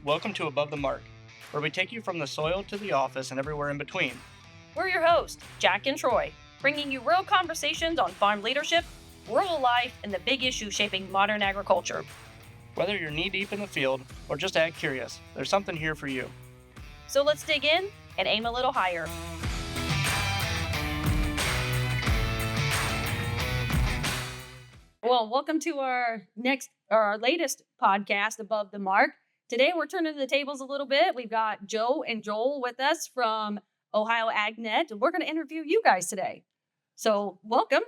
Welcome to Above the Mark, where we take you from the soil to the office and everywhere in between. We're your hosts, Jack and Troy, bringing you real conversations on farm leadership, rural life, and the big issues shaping modern agriculture. Whether you're knee-deep in the field or just ag curious, there's something here for you. So let's dig in and aim a little higher. Well, welcome to our latest podcast, Above the Mark. Today, we're turning the tables a little bit. We've got Joe and Joel with us from Ohio AgNet, and we're going to interview you guys today. So, welcome.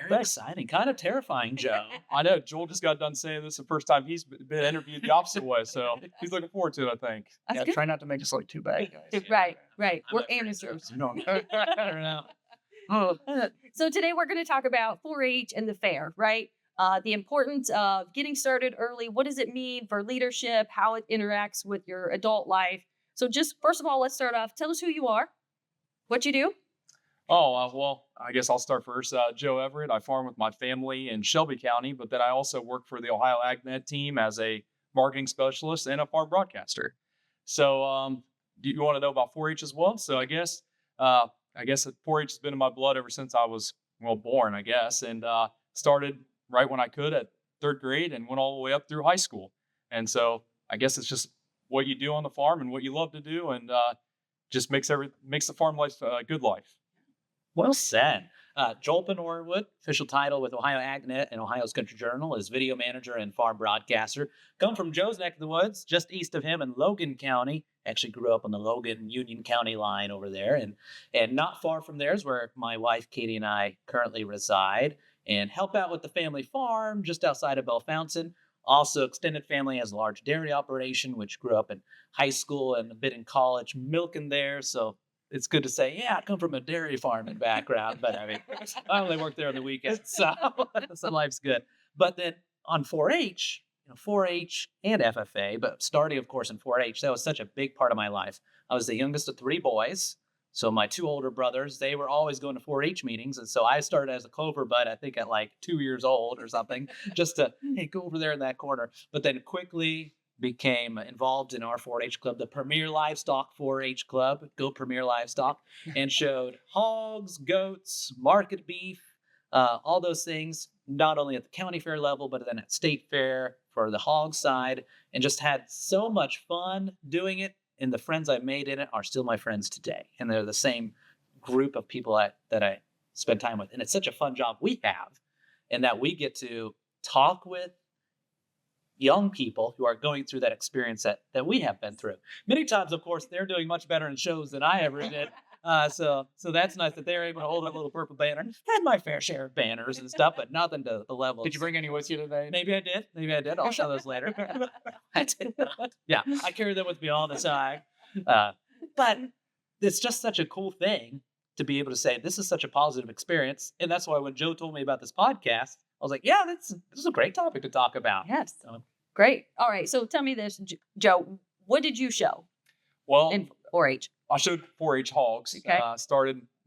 Very exciting, kind of terrifying, Joe. I know. Joel just got done saying this the first time he's been interviewed the opposite way, so he's looking forward to it, I think. Yeah, try not to make us look too bad, guys. Right. We're amateurs. No. So today we're going to talk about 4-H and the fair, right? The importance of getting started early. What does it mean for leadership? How it interacts with your adult life? So just first of all, let's start off. Tell us who you are, what you do. Well, I guess I'll start first. Joe Everett. I farm with my family in Shelby County, but then I also work for the Ohio AgNet team as a marketing specialist and a farm broadcaster. So do you want to know about 4-H as well? So I guess 4-H has been in my blood ever since I was, born, I guess, and started right when I could at third grade and went all the way up through high school. And so I guess it's just what you do on the farm and what you love to do, and just makes the farm life a good life. Well said. Joel Norwood, official title with Ohio AgNet and Ohio's Country Journal, is video manager and farm broadcaster. Come from Joe's neck of the woods, just east of him in Logan County. Actually grew up on the Logan-Union County line over there. And not far from there is where my wife, Katie, and I currently reside and help out with the family farm just outside of Bellefontaine. Also, extended family has a large dairy operation, which grew up in high school and a bit in college, milking there. So it's good to say, yeah, I come from a dairy farming background, but I only work there on the weekends, so life's good. But then on 4-H, 4-H and FFA, but starting, of course, in 4-H, that was such a big part of my life. I was the youngest of 3 boys, so my 2 older brothers, they were always going to 4-H meetings, and so I started as a clover bud, I think at like 2 years old or something, just to, hey, go over there in that corner. But then quickly became involved in our 4-H club, the Premier Livestock 4-H Club, Go Premier Livestock, and showed hogs, goats, market beef, all those things, not only at the county fair level, but then at state fair for the hog side, and just had so much fun doing it. And the friends I made in it are still my friends today. And they're the same group of people that I spend time with. And it's such a fun job we have, and that we get to talk with young people who are going through that experience that we have been through. Many times, of course, they're doing much better in shows than I ever did. So that's nice that they're able to hold a little purple banner. Had my fair share of banners and stuff, but nothing to the level. Did you bring any with you today? Maybe I did. I'll show those later. I did not. Yeah, I carry them with me all the time. But it's just such a cool thing to be able to say, this is such a positive experience. And that's why when Joe told me about this podcast, I was like, yeah, this is a great topic to talk about. Yes. Great. All right. So tell me this, Joe, what did you show in 4-H? I showed 4-H hogs. Okay.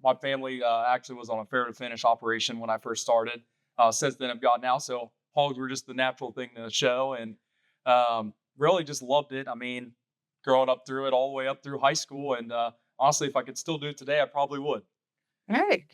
My family actually was on a fair to finish operation when I first started. Since then I've gotten out. So hogs were just the natural thing to show, and really just loved it. I mean, growing up through it all the way up through high school. And honestly, if I could still do it today, I probably would. All right.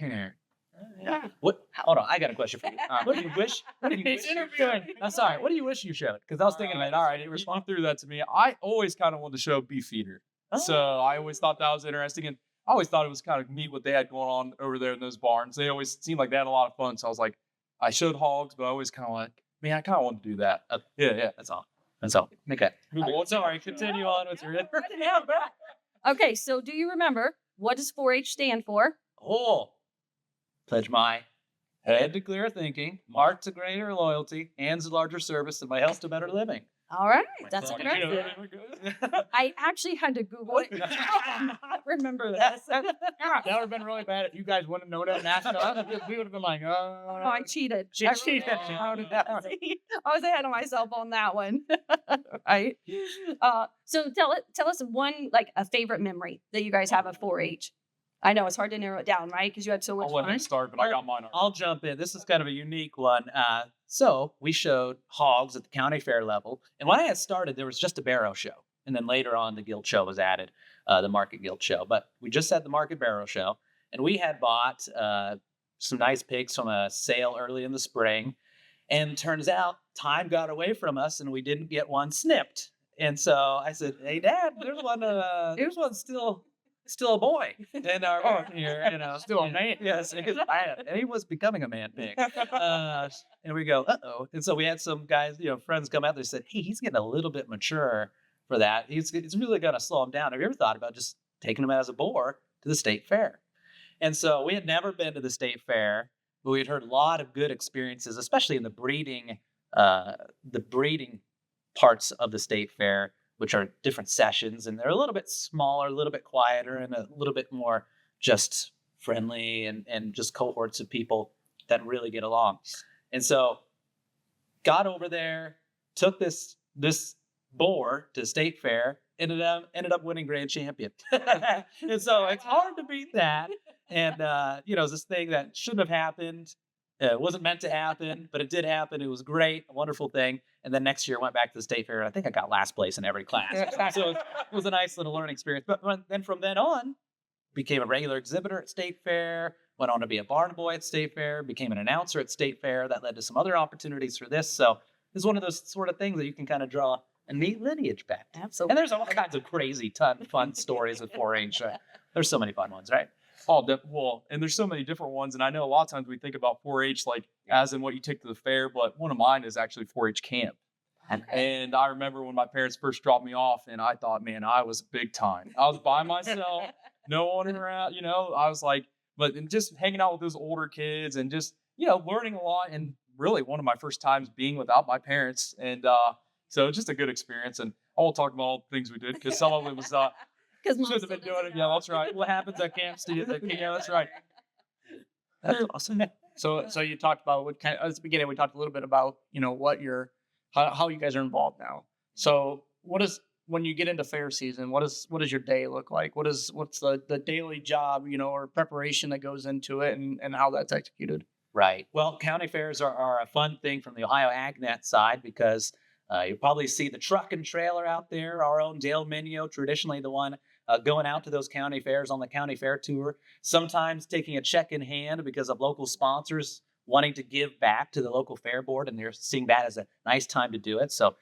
Yeah. What? Hold on, I got a question for you. What do you wish? I'm sorry. What do you wish you showed? Because I was thinking, all right, you respond through that to me. I always kind of wanted to show beef feeder. Oh. So I always thought that was interesting, and I always thought it was kind of neat what they had going on over there in those barns. They always seemed like they had a lot of fun. So I was like, I showed hogs, but I always kind of like, man, I kind of want to do that. Yeah. That's all. Okay. Well, sorry. Continue on with your. Okay. So do you remember, what does 4-H stand for? Oh. Pledge my head to clear thinking, heart to greater loyalty, hands to larger service, and my health to better living. All right. That's good. I actually had to Google it. I not remember that. That would have been really bad if you guys wouldn't have known it and asked us. We would have been like, oh. I cheated. She cheated. I was ahead of myself on that one. Right. So tell us one, like a favorite memory that you guys have of 4-H. I know it's hard to narrow it down, right? Because you had so much fun. I'll let him start, but I got mine. I'll jump in. This is kind of a unique one. So we showed hogs at the county fair level. And when I had started, there was just a barrow show. And then later on, the Guild Show was added, the Market Guild Show. But we just had the Market Barrel Show, and we had bought some nice pigs from a sale early in the spring. And turns out time got away from us, and we didn't get one snipped. And so I said, "Hey, Dad, there's one still a boy in our barn here, Still a man. Yes, and he was becoming a man pig. And we go, uh-oh. And so we had some guys, friends come out there and said, "Hey, he's getting a little bit mature for that. It's really going to slow him down. Have you ever thought about just taking him as a boar to the state fair?" And so we had never been to the state fair, but we had heard a lot of good experiences, especially in the breeding parts of the state fair, which are different sessions, and they're a little bit smaller, a little bit quieter, and a little bit more just friendly and just cohorts of people that really get along. And so got over there, took this boar to state fair, ended up winning grand champion. And so it's hard to beat that. And it's this thing that shouldn't have happened. It wasn't meant to happen, but it did happen. It was great, a wonderful thing. And then next year I went back to the state fair, and I think I got last place in every class. So it was a nice little learning experience. But then from then on, became a regular exhibitor at state fair, went on to be a barn boy at state fair, became an announcer at state fair. That led to some other opportunities for this. So it's one of those sort of things that you can kind of draw a neat lineage back to. Absolutely. And there's all kinds of crazy, fun stories with 4-H. There's so many fun ones, right? Well, and there's so many different ones. And I know a lot of times we think about 4-H like as in what you take to the fair, but one of mine is actually 4-H camp. Okay. And I remember when my parents first dropped me off, and I thought, man, I was big time. I was by myself, no one around, I was like, but just hanging out with those older kids and just, learning a lot. And really one of my first times being without my parents. And so it's just a good experience. And I won't talk about all the things we did because some of it was Because should have been doing it. Yeah, that's right. What happens at camp, Steve? Yeah, that's right. That's awesome. So you talked about at the beginning, we talked a little bit about, how you guys are involved now. So when you get into fair season, what does your day look like? What's the daily job, or preparation that goes into it and how that's executed? Right. Well, county fairs are a fun thing from the Ohio AgNet side because you'll probably see the truck and trailer out there, our own Dale Minio, traditionally the one going out to those county fairs on the county fair tour, sometimes taking a check in hand because of local sponsors wanting to give back to the local fair board, and they're seeing that as a nice time to do it. So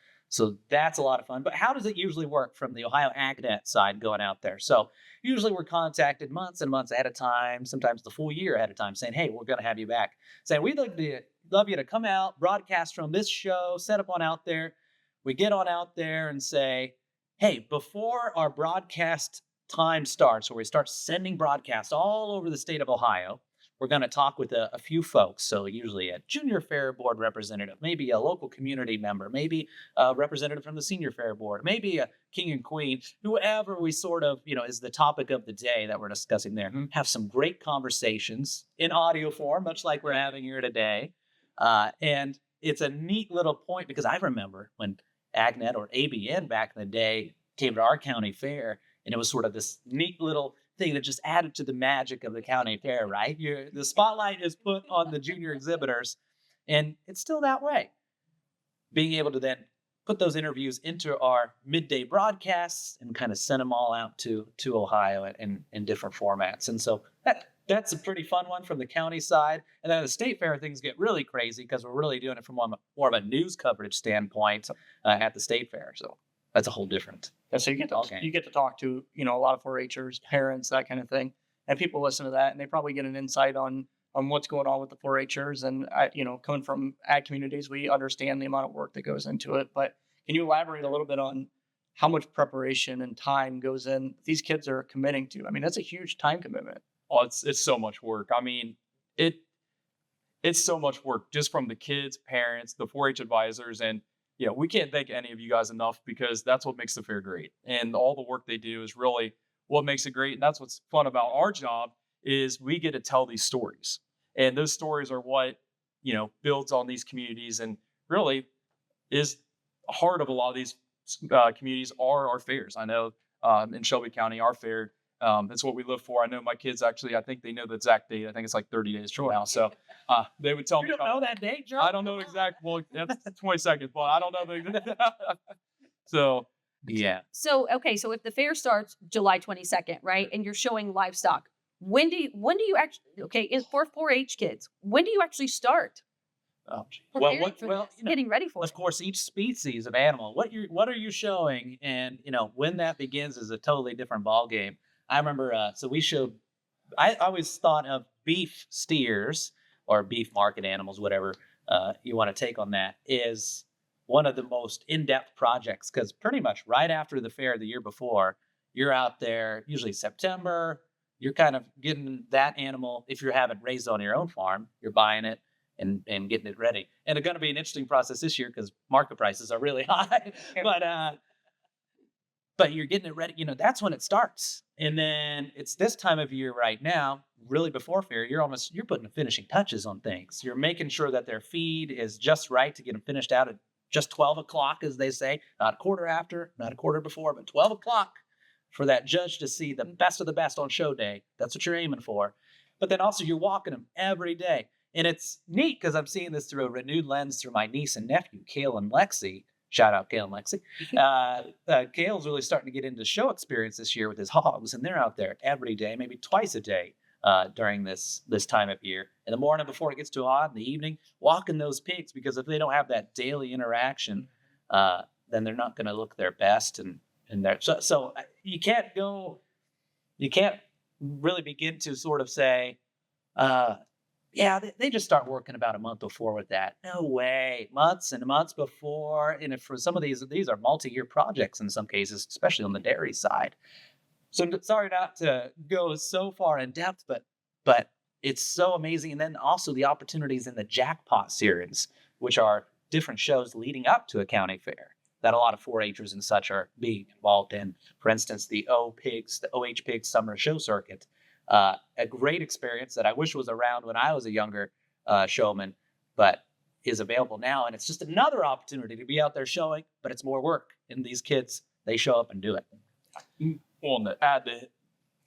that's a lot of fun. But how does it usually work from the Ohio AgNet side going out there? So usually we're contacted months and months ahead of time, sometimes the full year ahead of time, saying, "Hey, we're going to have you back." Saying, "We'd love you to come out, broadcast from this show, set up on out there." We get on out there and say, "Hey, before our broadcast time starts, where we start sending broadcasts all over the state of Ohio, we're going to talk with a few folks." So usually a junior fair board representative, maybe a local community member, maybe a representative from the senior fair board, maybe a king and queen, whoever we sort of, is the topic of the day that we're discussing there. Mm-hmm. Have some great conversations in audio form, much like we're having here today. And it's a neat little point because I remember when AgNet or ABN back in the day came to our county fair, and it was sort of this neat little thing that just added to the magic of the county fair, right? The spotlight is put on the junior exhibitors, and it's still that way. Being able to then put those interviews into our midday broadcasts and kind of send them all out to Ohio in different formats. And so that's a pretty fun one from the county side. And then the state fair, things get really crazy because we're really doing it from more of a news coverage standpoint at the state fair. So that's a whole different. Yeah, so you get to talk to, a lot of 4-Hers, parents, that kind of thing. And people listen to that and they probably get an insight on what's going on with the 4-Hers. And, coming from ag communities, we understand the amount of work that goes into it. But can you elaborate a little bit on how much preparation and time goes in these kids are committing to? I mean, that's a huge time commitment. Oh, it's so much work. I mean, it's so much work just from the kids, parents, the 4-H advisors, and we can't thank any of you guys enough because that's what makes the fair great. And all the work they do is really what makes it great. And that's what's fun about our job is we get to tell these stories. And those stories are what, builds on these communities and really is the heart of a lot of these communities are our fairs. I know in Shelby County, our fair, that's what we live for. I know my kids actually, I think they know the exact date. I think it's like 30 days from now. So they would tell me. You don't know that date, John? I don't know exact. Well, that's 20 seconds, but I don't know the exact. So, Yeah. So okay, so if the fair starts July 22nd, right, and you're showing livestock, when do you actually for 4-H kids? When do you actually start Oh, preparing for well, this, getting ready for of it? course, each species of animal, what are you showing, and when that begins is a totally different ball game. I remember, so we showed. I always thought of beef steers or beef market animals, whatever you want to take on that, is one of the most in-depth projects because pretty much right after the fair the year before, you're out there usually September. You're kind of getting that animal. If you're having raised on your own farm, you're buying it and getting it ready. And it's going to be an interesting process this year because market prices are really high. But you're getting it ready. That's when it starts. And then it's this time of year right now, really before fair, you're putting the finishing touches on things. You're making sure that their feed is just right to get them finished out at just 12 o'clock, as they say, not a quarter after, not a quarter before, but 12 o'clock for that judge to see the best of the best on show day. That's what you're aiming for. But then also you're walking them every day. And it's neat because I'm seeing this through a renewed lens through my niece and nephew, Kale and Lexi. Shout out Kale and Lexi. Kale's really starting to get into show experience this year with his hogs, and they're out there every day, maybe twice a day during this time of year. In the morning before it gets too hot, in the evening, walking those pigs because if they don't have that daily interaction, then they're not going to look their best. And so you can't really begin to sort of say, yeah, they just start working about a month before with that. No way. Months and months before. And if for some of these are multi-year projects in some cases, especially on the dairy side. So sorry not to go so far in depth, but it's so amazing. And then also the opportunities in the jackpot series, which are different shows leading up to a county fair that a lot of 4-Hers and such are being involved in. For instance, the OH Pigs Summer Show Circuit. A great experience that I wish was around when I was a younger showman, but is available now. And it's just another opportunity to be out there showing, but it's more work. And these kids, they show up and do it. Well, and to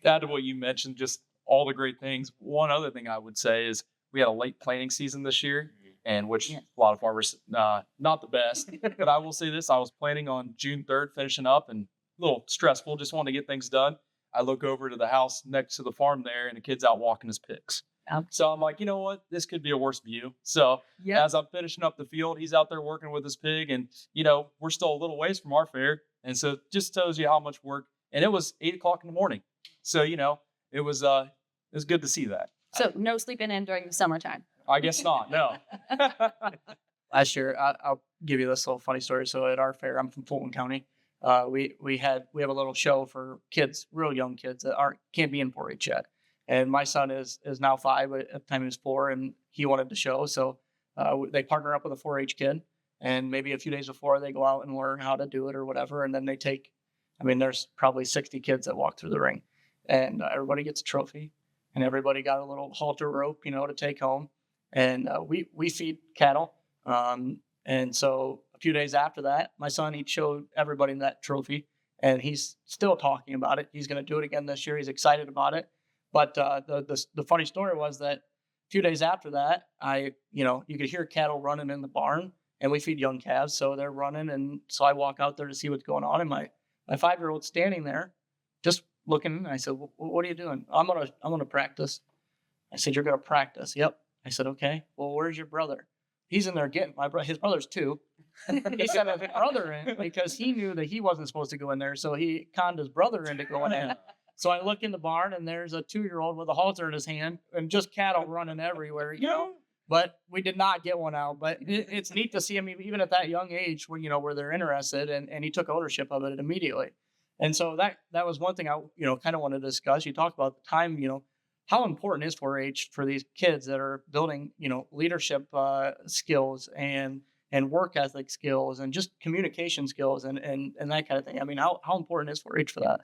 add to what you mentioned, just all the great things. One other thing I would say is we had a late planting season this year, and which a lot of farmers not the best. But I will say this: I was planting on June 3rd, finishing up, and a little stressful. Just wanted to get things done. I look over to the house next to the farm there, and the kid's out walking his pigs. So I'm like, you know what? This could be a worse view. So as I'm finishing up the field, he's out there working with his pig, and we're still a little ways from our fair, and so it just tells you how much work. And it was 8 o'clock in the morning, so it was good to see that. So no sleeping in during the summertime. I guess not. No. Last year, I'll give you this little funny story. So at our fair, I'm from Fulton County. We have a little show for kids, real young kids that can't be in 4-H yet. And my son is now 5, but at the time he was 4, and he wanted to show. So they partner up with a 4-H kid, and maybe a few days before they go out and learn how to do it or whatever. And then they take, there's probably 60 kids that walk through the ring, and everybody gets a trophy, and everybody got a little halter rope, to take home. And we feed cattle. And so a few days after that, my son, he showed everybody that trophy, and he's still talking about it. He's going to do it again this year. He's excited about it. But the funny story was that a few days after that, you could hear cattle running in the barn, and we feed young calves, so they're running. And so I walk out there to see what's going on, and my 5-year-old's standing there, just looking. And I said, "What are you doing?" I'm gonna practice. I said, "You're gonna practice?" "Yep." I said, "Okay. Well, where's your brother?" "He's in there getting his brother's 2." He sent his brother in because he knew that he wasn't supposed to go in there, so he conned his brother into going in. So I look in the barn, and there's a 2-year-old with a halter in his hand and just cattle running everywhere, But we did not get one out. But it's neat to see him even at that young age where they're interested, and he took ownership of it immediately. And so that was one thing I kind of wanted to discuss. You talk about the time, how important is 4-H for these kids that are building, leadership skills and work ethic skills and just communication skills and that kind of thing. How important is 4-H for that?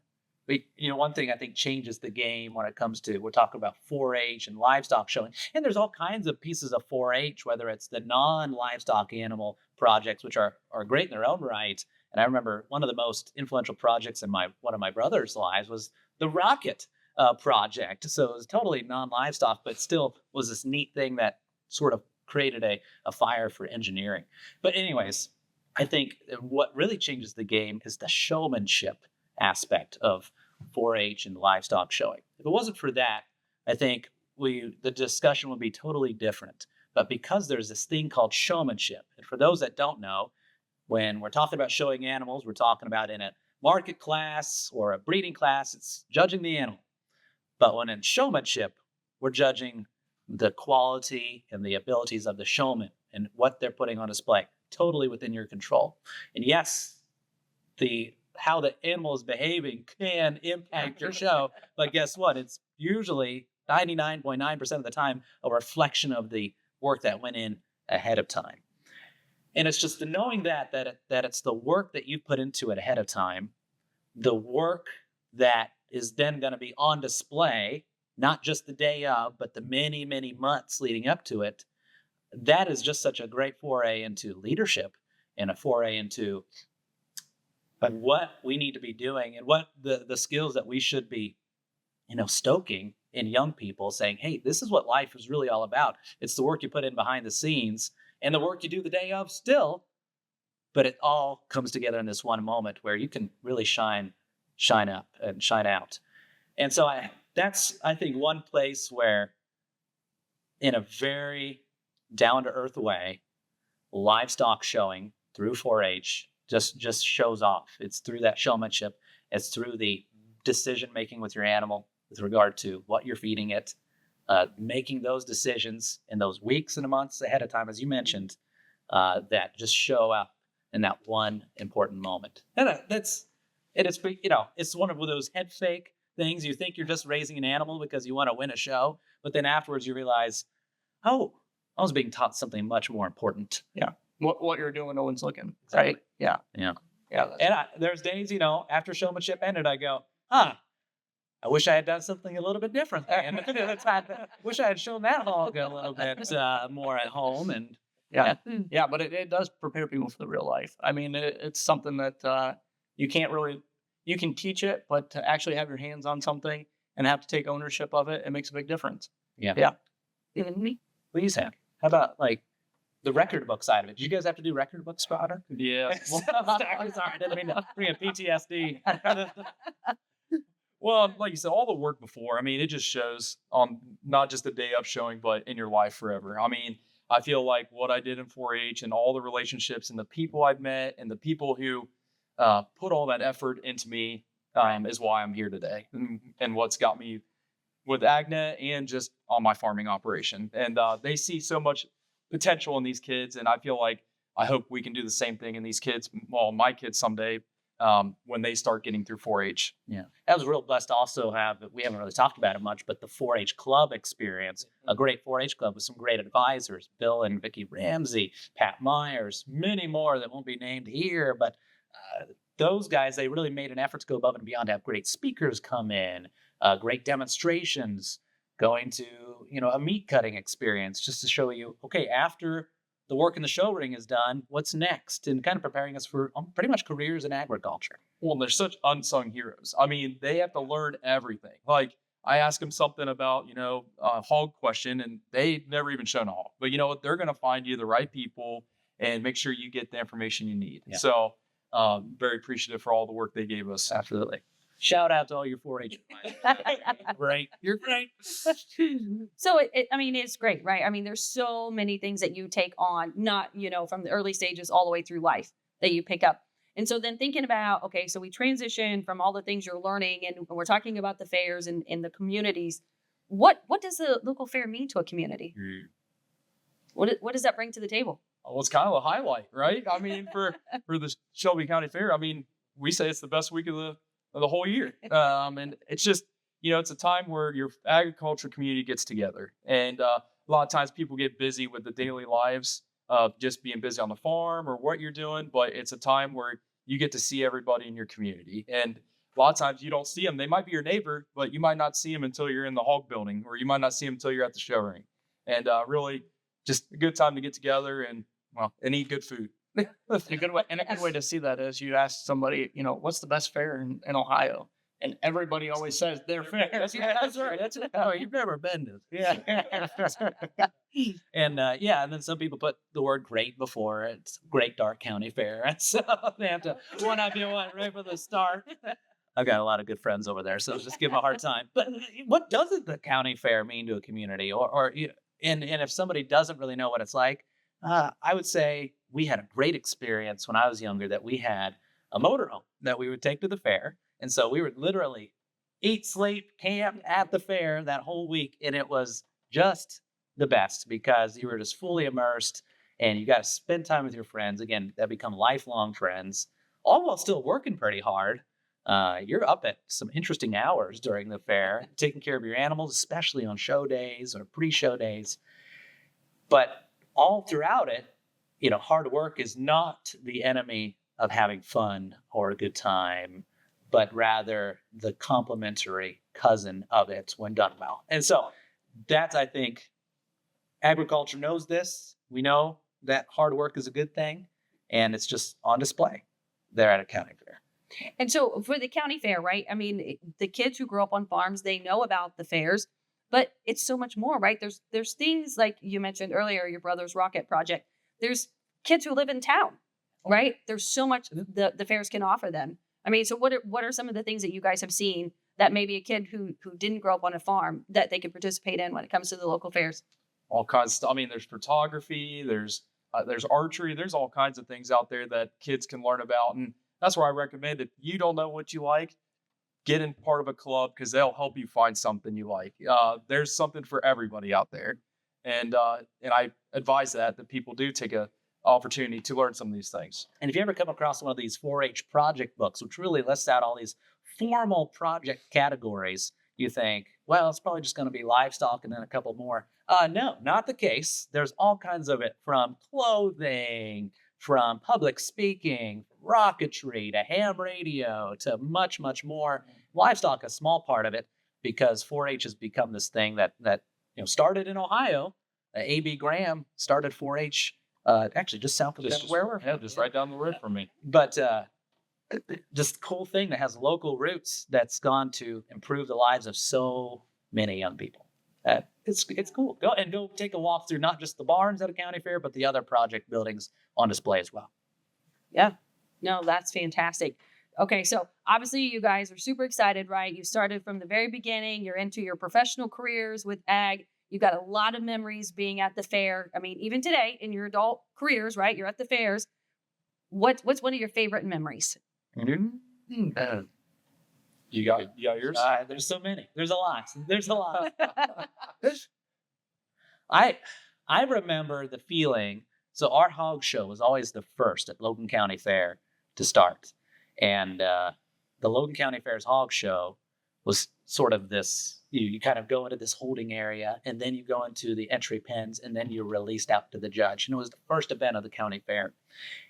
But, one thing I think changes the game when it comes to, we're talking about 4-H and livestock showing, and there's all kinds of pieces of 4-H, whether it's the non-livestock animal projects, which are great in their own right. And I remember one of the most influential projects in one of my brother's lives was the rocket project. So it was totally non-livestock, but still was this neat thing that sort of created a fire for engineering. But anyways, I think what really changes the game is the showmanship aspect of 4-H and livestock showing. If it wasn't for that, I think the discussion would be totally different. But because there's this thing called showmanship, and for those that don't know, when we're talking about showing animals, we're talking about in a market class or a breeding class, it's judging the animal. But when in showmanship, we're judging the quality and the abilities of the showman and what they're putting on display, totally within your control. And yes, how the animal is behaving can impact your show, but guess what? It's usually 99.9% of the time a reflection of the work that went in ahead of time. And it's just the knowing that it's the work that you put into it ahead of time, the work that is then going to be on display, not just the day of, but the many, many months leading up to it. That is just such a great foray into leadership and a foray into what we need to be doing and what the skills that we should be, stoking in young people, saying, hey, this is what life is really all about. It's the work you put in behind the scenes and the work you do the day of still, but it all comes together in this one moment where you can really shine up and shine out. And so that's, I think, one place where in a very down-to-earth way, livestock showing through 4-H just shows off. It's through that showmanship. It's through the decision-making with your animal with regard to what you're feeding it, making those decisions in those weeks and months ahead of time, as you mentioned, that just show up in that one important moment. And it's one of those head fake things. You think you're just raising an animal because you want to win a show, but then afterwards you realize, oh, I was being taught something much more important. Yeah. What you're doing, no one's looking. Exactly. Right? Yeah. Yeah. Yeah. And there's days, after showmanship ended, I go, I wish I had done something a little bit different. And wish I had shown that hog a little bit more at home. And yeah, but it does prepare people for the real life. I mean, it's something that you can't really, you can teach it, but to actually have your hands on something and have to take ownership of it, it makes a big difference. Yeah. Mm-hmm. Please have. How about the record book side of it? Did you guys have to do record books, Spotter? Yeah. Sorry, I didn't mean to bring in PTSD. Well, like you said, all the work before, I mean, it just shows on not just the day of showing, but in your life forever. I mean, I feel like what I did in 4-H and all the relationships and the people I've met and the people who put all that effort into me is why I'm here today and what's got me with Agnet and just on my farming operation. And they see so much potential in these kids. And I feel like I hope we can do the same thing in these kids, my kids someday, when they start getting through 4-H. Yeah. I was real blessed to also have, we haven't really talked about it much, but the 4-H club experience, a great 4-H club with some great advisors, Bill and Vicki Ramsey, Pat Myers, many more that won't be named here, but those guys, they really made an effort to go above and beyond to have great speakers come in, great demonstrations, going to, a meat cutting experience just to show you, okay, after the work in the show ring is done, what's next? And kind of preparing us for pretty much careers in agriculture. Well, they're such unsung heroes. I mean, they have to learn everything. Like, I ask them something about, a hog question, and they've never even shown a hog. But you know what? They're going to find you the right people and make sure you get the information you need. Yeah. So, very appreciative for all the work they gave us. Absolutely. Shout out to all your 4-H advisors. Great. You're great. So, it's great, right? I mean, there's so many things that you take on, not, from the early stages all the way through life that you pick up. And so then thinking about, okay, so we transition from all the things you're learning and we're talking about the fairs and the communities. What does the local fair mean to a community? What does that bring to the table? Well, it's kind of a highlight, right? I mean, for the Shelby County Fair, I mean, we say it's the best week of the whole year. And it's just, it's a time where your agriculture community gets together. And a lot of times people get busy with the daily lives of just being busy on the farm or what you're doing. But it's a time where you get to see everybody in your community. And a lot of times you don't see them. They might be your neighbor, but you might not see them until you're in the hog building, or you might not see them until you're at the show ring. And really just a good time to get together and eat good food. A good way to see that is you ask somebody, what's the best fair in Ohio? and everybody always says they're fair. That's right. That's right. Oh, you've never been to. Yeah. And and then some people put the word great before it. It's Great Dark County Fair. And so they have to one up you one right from the start. I've got a lot of good friends over there, so just give them a hard time. But what doesn't the county fair mean to a community? And if somebody doesn't really know what it's like, I would say we had a great experience when I was younger that we had a motorhome that we would take to the fair. And so we would literally eat, sleep, camp at the fair that whole week. And it was just the best because you were just fully immersed and you got to spend time with your friends. Again, that become lifelong friends, all while still working pretty hard. You're up at some interesting hours during the fair, taking care of your animals, especially on show days or pre-show days. But all throughout it, hard work is not the enemy of having fun or a good time, but rather the complementary cousin of it when done well. And so that's, I think, agriculture knows this. We know that hard work is a good thing, and it's just on display there at a county fair. And so for the county fair, right? I mean, the kids who grow up on farms, they know about the fairs, but it's so much more, right? There's things like you mentioned earlier, your brother's rocket project. There's kids who live in town, right? There's so much the fairs can offer them. I mean, so what are some of the things that you guys have seen that maybe a kid who didn't grow up on a farm that they can participate in when it comes to the local fairs? All kinds of stuff. I mean, there's photography, there's archery, there's all kinds of things out there that kids can learn about. And that's where I recommend if you don't know what you like, get in part of a club because they'll help you find something you like. There's something for everybody out there. And I advise that people do take a opportunity to learn some of these things. And if you ever come across one of these 4-H project books, which really lists out all these formal project categories, you think, well, it's probably just going to be livestock and then a couple more. No, not the case. There's all kinds of it, from clothing, from public speaking, rocketry, to ham radio, to much, much more. Livestock, a small part of it, because 4-H has become this thing that started in Ohio. A.B. Graham started 4-H actually just south of where we're from. Just right down the road from me. But just cool thing that has local roots that's gone to improve the lives of so many young people. It's cool. Go take a walk through not just the barns at a county fair, but the other project buildings on display as well. Yeah, no, that's fantastic. Okay, so obviously you guys are super excited, right? You started from the very beginning. You're into your professional careers with ag. You've got a lot of memories being at the fair. I mean, even today in your adult careers, right? You're at the fairs. What's one of your favorite memories? You got yours? There's so many. There's a lot. There's a lot. I remember the feeling. So our hog show was always the first at Logan County Fair to start. And the Logan County Fair's hog show was sort of this, you kind of go into this holding area, and then you go into the entry pens, and then you're released out to the judge. And it was the first event of the county fair.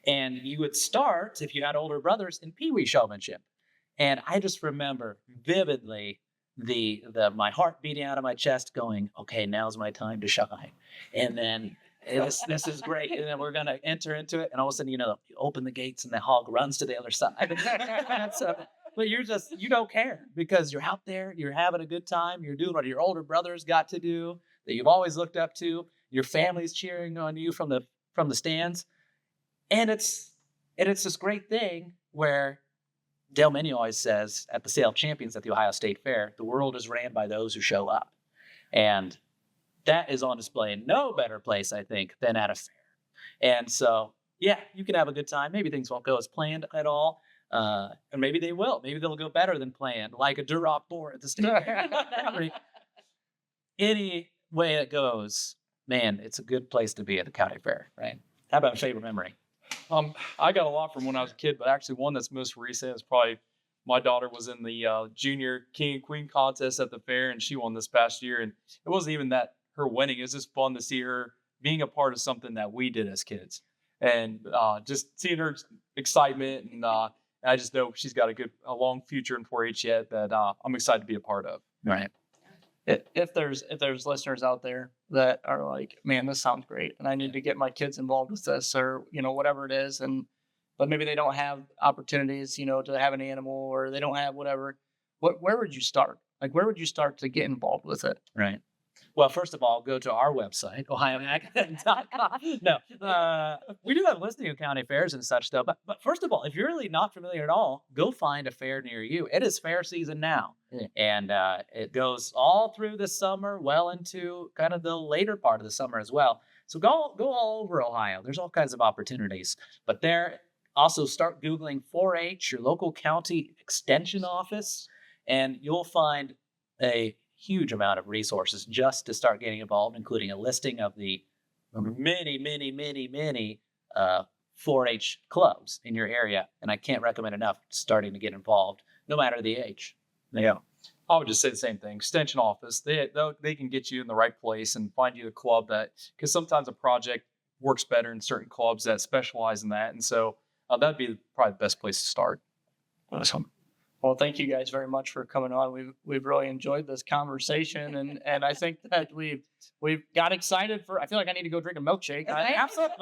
And you would start, if you had older brothers, in peewee showmanship. And I just remember vividly my heart beating out of my chest going, okay, now's my time to shine. And then this is great. And then we're going to enter into it. And all of a sudden, you open the gates and the hog runs to the other side. But you don't care because you're out there, you're having a good time. You're doing what your older brothers got to do that you've always looked up to. Your family's cheering on you from the stands. And it's this great thing where Dale Menu always says at the Sale of Champions at the Ohio State Fair, the world is ran by those who show up. And that is on display in no better place, I think, than at a fair. And so, yeah, you can have a good time. Maybe things won't go as planned at all. And maybe they will. Maybe they'll go better than planned, like a Duroc board at the state fair. Any way it goes, man, it's a good place to be at the county fair, right? How about a favorite memory? I got a lot from when I was a kid, but actually one that's most recent is probably my daughter was in the junior king and queen contest at the fair, and she won this past year. And it wasn't even that her winning; it was just fun to see her being a part of something that we did as kids, and just seeing her excitement. And I just know she's got a long future in 4-H yet that I'm excited to be a part of. Right. If there's listeners out there that are like, man, this sounds great, and I need to get my kids involved with this, or whatever it is, but maybe they don't have opportunities, to have an animal, or they don't have whatever where would you start? Like, where would you start to get involved with it? Right. Well, first of all, go to our website, ohioag.com. No, we do have listing of county fairs and such, though. But first of all, if you're really not familiar at all, go find a fair near you. It is fair season now, and it goes all through the summer, well into kind of the later part of the summer as well. So go all over Ohio. There's all kinds of opportunities, but there also start Googling 4-H, your local county extension office, and you'll find a huge amount of resources just to start getting involved, including a listing of the many 4-H clubs in your area. And I can't recommend enough starting to get involved, no matter the age. Yeah. I would just say the same thing. Extension office, they can get you in the right place and find you a club because sometimes a project works better in certain clubs that specialize in that. And so that'd be probably the best place to start. Awesome. Well, thank you guys very much for coming on. We've really enjoyed this conversation, and I think that we've got excited for. I feel like I need to go drink a milkshake. Absolutely.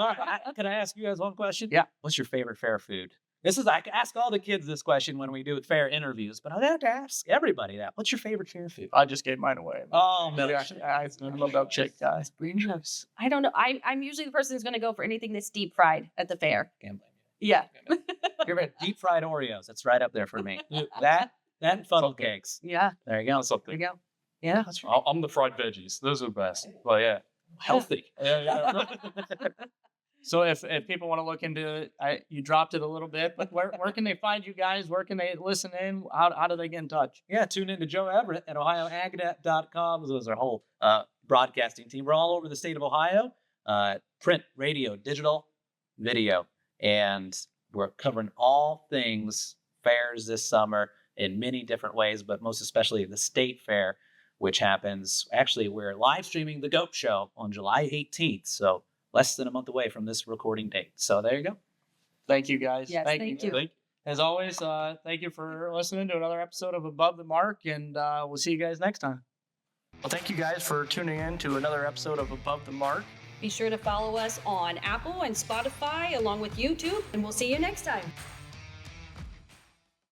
Can I ask you guys one question? Yeah. What's your favorite fair food? I ask all the kids this question when we do fair interviews, but I have to ask everybody that. What's your favorite fair food? I just gave mine away. Oh, I'm a milkshake. milkshake guy. Green juice. I don't know. I'm usually the person who's going to go for anything that's deep fried at the fair. Can't blame you. Yeah. You're right. Deep fried Oreos. That's right up there for me. That and funnel cakes. Yeah. There you go. There Something. you go. Yeah. That's right. I'm the fried veggies. Those are the best. But yeah. Healthy. Yeah. So if people want to look into it, you dropped it a little bit, but where can they find you guys? Where can they listen in? How do they get in touch? Yeah, tune in to Joe Everett at ohioagnet.com. Those our whole broadcasting team. We're all over the state of Ohio, print, radio, digital, video, and we're covering all things fairs this summer in many different ways, but most especially the state fair, which happens. Actually, we're live streaming the GOAT Show on July 18th, so less than a month away from this recording date. So there you go. Thank you guys. Yes, thank you. Thank you. As always, thank you for listening to another episode of Above the Mark, and we'll see you guys next time. Well, thank you guys for tuning in to another episode of Above the Mark. Be sure to follow us on Apple and Spotify along with YouTube, and we'll see you next time.